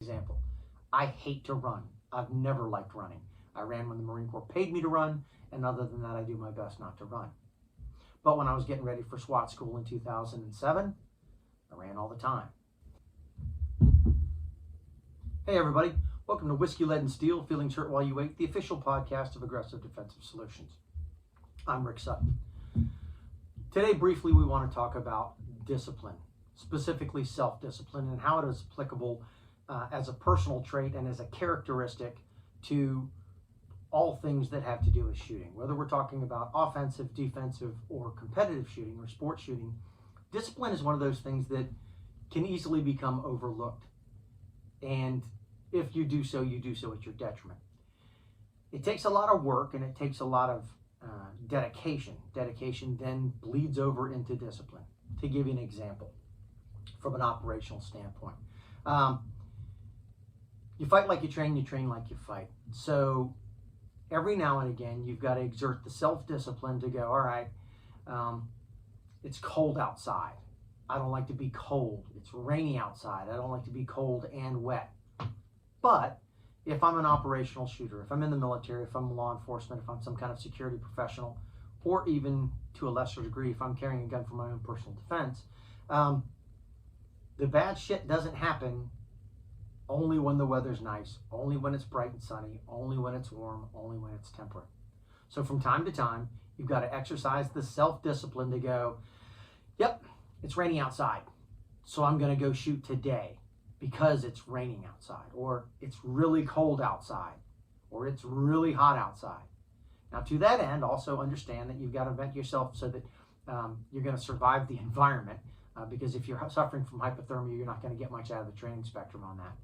example, I hate to run. I've never liked running. I ran when the Marine Corps paid me to run, and other than that, I do my best not to run. But when I was getting ready for SWAT school in 2007, I ran all the time. Hey everybody, welcome to Whiskey, Lead, and Steel, Feelings Hurt While You Wait, the official podcast of Aggressive Defensive Solutions. I'm Ric Sutton. Today, briefly, we want to talk about discipline, specifically self-discipline, and how it is applicable as a personal trait and as a characteristic to all things that have to do with shooting. Whether we're talking about offensive, defensive, or competitive shooting or sports shooting, discipline is one of those things that can easily become overlooked. And if you do so at your detriment. It takes a lot of work and it takes a lot of dedication. Dedication then bleeds over into discipline. To give you an example from an operational standpoint. You fight like you train like you fight. So every now and again, you've got to exert the self-discipline to go, all right, it's cold outside. I don't like to be cold. It's rainy outside. I don't like to be cold and wet. But if I'm an operational shooter, if I'm in the military, if I'm law enforcement, if I'm some kind of security professional, or even to a lesser degree, if I'm carrying a gun for my own personal defense, the bad shit doesn't happen only when the weather's nice, only when it's bright and sunny, only when it's warm, only when it's temperate. So from time to time, you've got to exercise the self-discipline to go, yep, it's raining outside, so I'm going to go shoot today because it's raining outside, or it's really cold outside, or it's really hot outside. Now, to that end, also understand that you've got to vent yourself so that you're going to survive the environment, because if you're suffering from hypothermia, you're not going to get much out of the training spectrum on that.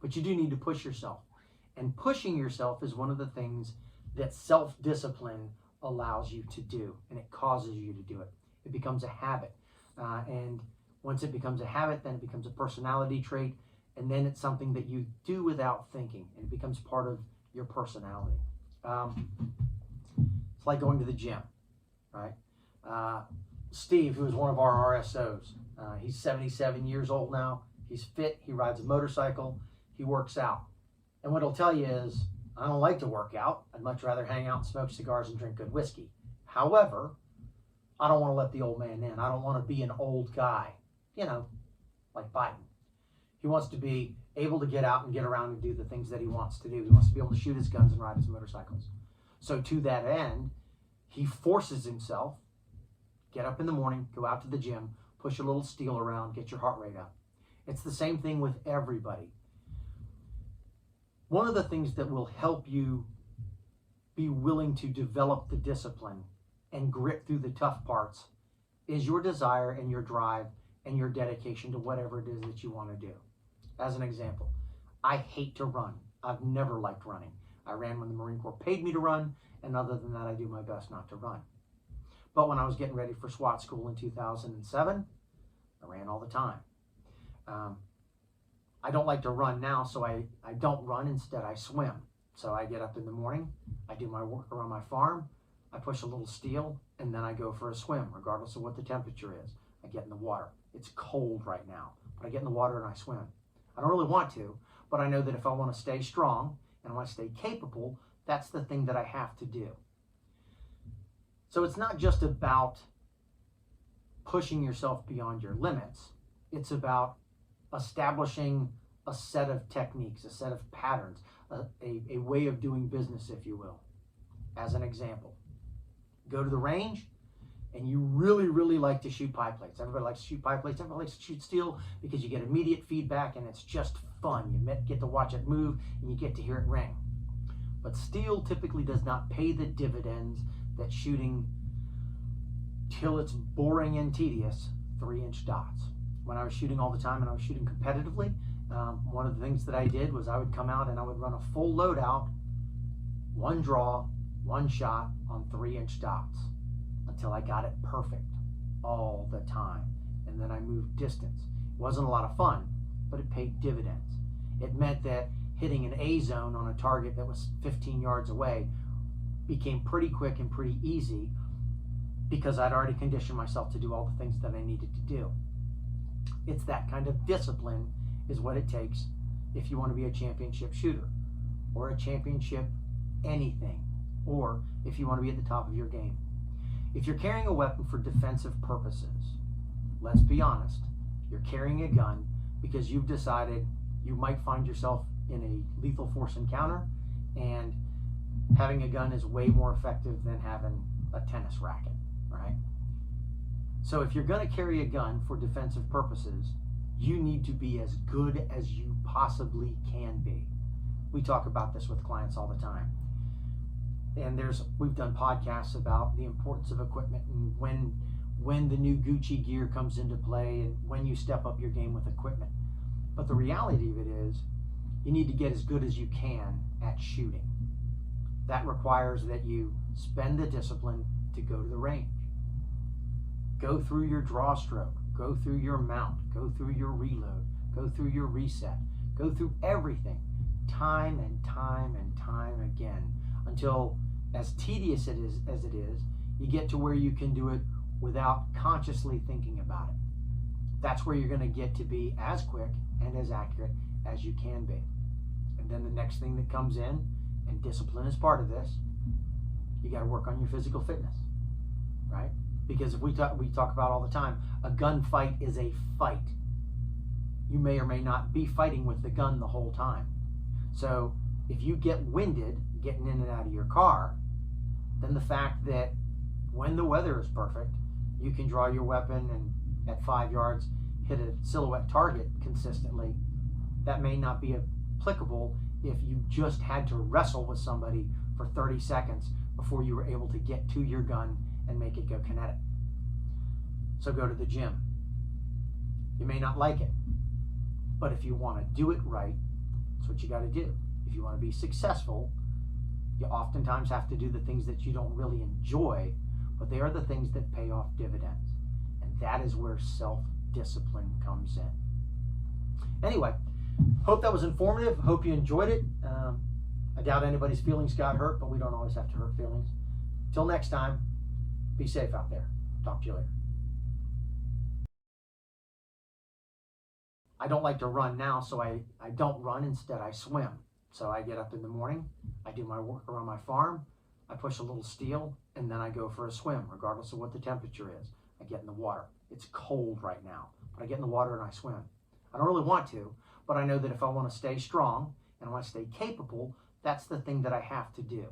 But you do need to push yourself. And pushing yourself is one of the things that self-discipline allows you to do, and it causes you to do it. It becomes a habit. And once it becomes a habit, then it becomes a personality trait, and then it's something that you do without thinking, and it becomes part of your personality. It's like going to the gym, right? Steve, who is one of our RSOs, he's 77 years old now. He's fit. He rides a motorcycle. He works out. And what he'll tell you is, I don't like to work out. I'd much rather hang out and smoke cigars and drink good whiskey. However, I don't want to let the old man in. I don't want to be an old guy, like Biden. He wants to be able to get out and get around and do the things that he wants to do. He wants to be able to shoot his guns and ride his motorcycles. So to that end, he forces himself, get up in the morning, go out to the gym, push a little steel around, get your heart rate up. It's the same thing with everybody. One of the things that will help you be willing to develop the discipline and grit through the tough parts is your desire and your drive and your dedication to whatever it is that you want to do. As an example, I hate to run. I've never liked running. I ran when the Marine Corps paid me to run, and other than that, I do my best not to run. But when I was getting ready for SWAT school in 2007, I ran all the time. I don't like to run now, so I don't run. Instead, I swim. So I get up in the morning, I do my work around my farm, I push a little steel, and then I go for a swim, regardless of what the temperature is. I get in the water. It's cold right now, but I get in the water and I swim. I don't really want to, but I know that if I want to stay strong and I want to stay capable, that's the thing that I have to do. So it's not just about pushing yourself beyond your limits. It's about establishing a set of techniques, a set of patterns, a way of doing business, if you will. As an example, go to the range and you really, really like to shoot pie plates. Everybody likes to shoot pie plates. Everybody likes to shoot steel because you get immediate feedback and it's just fun. You get to watch it move and you get to hear it ring. But steel typically does not pay the dividends that shooting, till it's boring and tedious, 3-inch dots. When I was shooting all the time and I was shooting competitively, one of the things that I did was I would come out and I would run a full loadout, one draw, one shot on 3-inch dots until I got it perfect all the time. And then I moved distance. It wasn't a lot of fun, but it paid dividends. It meant that hitting an A zone on a target that was 15 yards away became pretty quick and pretty easy because I'd already conditioned myself to do all the things that I needed to do. It's that kind of discipline is what it takes if you want to be a championship shooter or a championship anything, or if you want to be at the top of your game. If you're carrying a weapon for defensive purposes, let's be honest, you're carrying a gun because you've decided you might find yourself in a lethal force encounter, and having a gun is way more effective than having a tennis racket, right? So if you're going to carry a gun for defensive purposes, you need to be as good as you possibly can be. We talk about this with clients all the time. And we've done podcasts about the importance of equipment and when the new Gucci gear comes into play and when you step up your game with equipment. But the reality of it is you need to get as good as you can at shooting. That requires that you spend the discipline to go to the range. Go through your draw stroke, go through your mount, go through your reload, go through your reset, go through everything time and time and time again until, as tedious as it is, you get to where you can do it without consciously thinking about it. That's where you're going to get to be as quick and as accurate as you can be. And then the next thing that comes in, and discipline is part of this, you got to work on your physical fitness, right? Because if we talk about all the time, a gunfight is a fight. You may or may not be fighting with the gun the whole time. So if you get winded getting in and out of your car, then the fact that when the weather is perfect, you can draw your weapon and at 5 yards hit a silhouette target consistently, that may not be applicable if you just had to wrestle with somebody for 30 seconds before you were able to get to your gun and make it go kinetic. So go to the gym. You may not like it, but if you want to do it right, that's what you got to do. If you want to be successful, you oftentimes have to do the things that you don't really enjoy, but they are the things that pay off dividends. And that is where self-discipline comes in. Anyway, hope that was informative. Hope you enjoyed it. I doubt anybody's feelings got hurt, but we don't always have to hurt feelings. Till next time, be safe out there. Talk to you later. I don't like to run now, so I don't run. Instead, I swim. So I get up in the morning, I do my work around my farm, I push a little steel, and then I go for a swim, regardless of what the temperature is. I get in the water. It's cold right now, but I get in the water and I swim. I don't really want to, but I know that if I want to stay strong and I want to stay capable, that's the thing that I have to do.